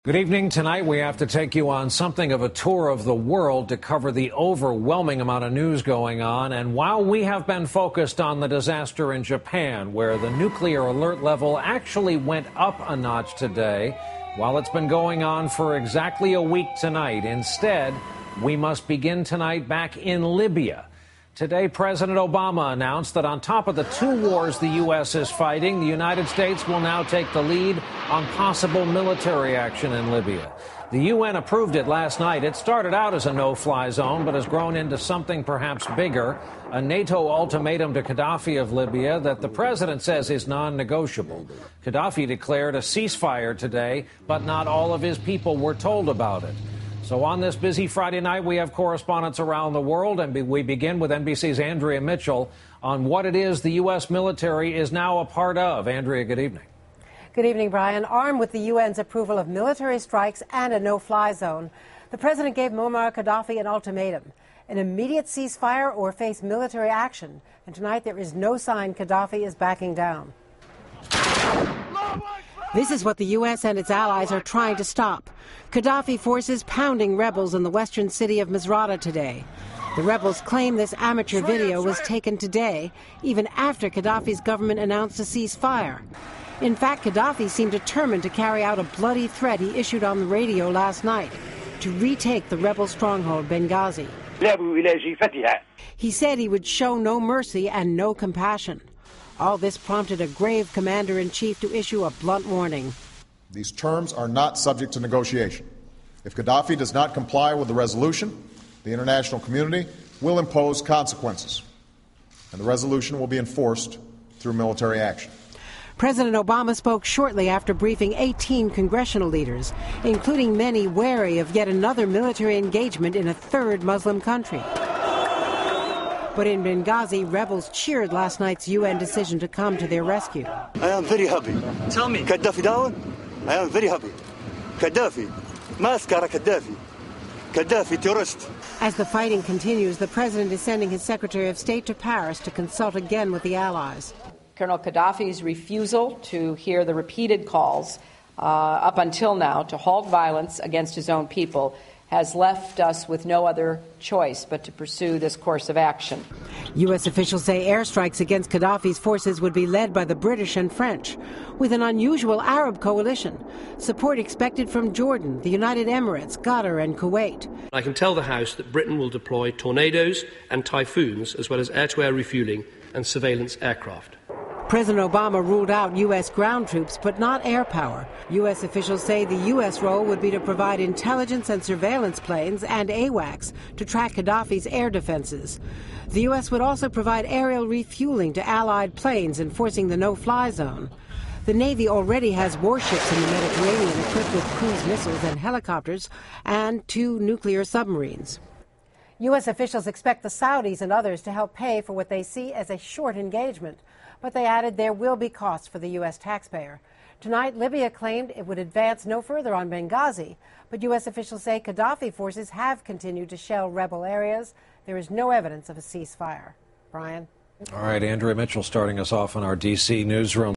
Good evening. Tonight we have to take you on something of a tour of the world to cover the overwhelming amount of news going on. And while we have been focused on the disaster in Japan, where the nuclear alert level actually went up a notch today, while it's been going on for exactly a week tonight, instead, we must begin tonight back in Libya. Today, President Obama announced that on top of the two wars the U.S. is fighting, the United States will now take the lead on possible military action in Libya. The UN approved it last night. It started out as a no-fly zone, but has grown into something perhaps bigger, a NATO ultimatum to Gadhafi of Libya that the president says is non-negotiable. Gadhafi declared a ceasefire today, but not all of his people were told about it. So on this busy Friday night, we have correspondents around the world, and we begin with NBC's Andrea Mitchell on what it is the U.S. military is now a part of. Andrea, good evening. Good evening, Brian. Armed with the UN's approval of military strikes and a no-fly zone, the president gave Muammar Gadhafi an ultimatum: an immediate ceasefire or face military action. And tonight there is no sign Gadhafi is backing down. This is what the U.S. and its allies are trying to stop. Gadhafi forces pounding rebels in the western city of Misrata today. The rebels claim this amateur video was taken today, even after Gadhafi's government announced a ceasefire. In fact, Gadhafi seemed determined to carry out a bloody threat he issued on the radio last night to retake the rebel stronghold Benghazi. He said he would show no mercy and no compassion. All this prompted a grave commander-in-chief to issue a blunt warning. These terms are not subject to negotiation. If Gadhafi does not comply with the resolution, the international community will impose consequences, and the resolution will be enforced through military action. President Obama spoke shortly after briefing 18 congressional leaders, including many wary of yet another military engagement in a third Muslim country. But in Benghazi, rebels cheered last night's UN decision to come to their rescue. I am very happy. Tell me. Gadhafi down? I am very happy. Gadhafi. Maskara Gadhafi. Gadhafi terrorist. As the fighting continues, the president is sending his Secretary of State to Paris to consult again with the allies. Colonel Gadhafi's refusal to hear the repeated calls up until now to halt violence against his own people has left us with no other choice but to pursue this course of action. U.S. officials say airstrikes against Gadhafi's forces would be led by the British and French, with an unusual Arab coalition. Support expected from Jordan, the United Emirates, Qatar and Kuwait. I can tell the House that Britain will deploy tornadoes and typhoons, as well as air-to-air refuelling and surveillance aircraft. President Obama ruled out U.S. ground troops, but not air power. U.S. officials say the U.S. role would be to provide intelligence and surveillance planes and AWACS to track Gadhafi's air defenses. The U.S. would also provide aerial refueling to Allied planes enforcing the no-fly zone. The Navy already has warships in the Mediterranean equipped with cruise missiles and helicopters and 2 nuclear submarines. U.S. officials expect the Saudis and others to help pay for what they see as a short engagement. But they added there will be costs for the U.S. taxpayer. Tonight, Libya claimed it would advance no further on Benghazi, but U.S. officials say Gadhafi forces have continued to shell rebel areas. There is no evidence of a ceasefire. Brian? All right, Andrea Mitchell starting us off in our D.C. newsroom.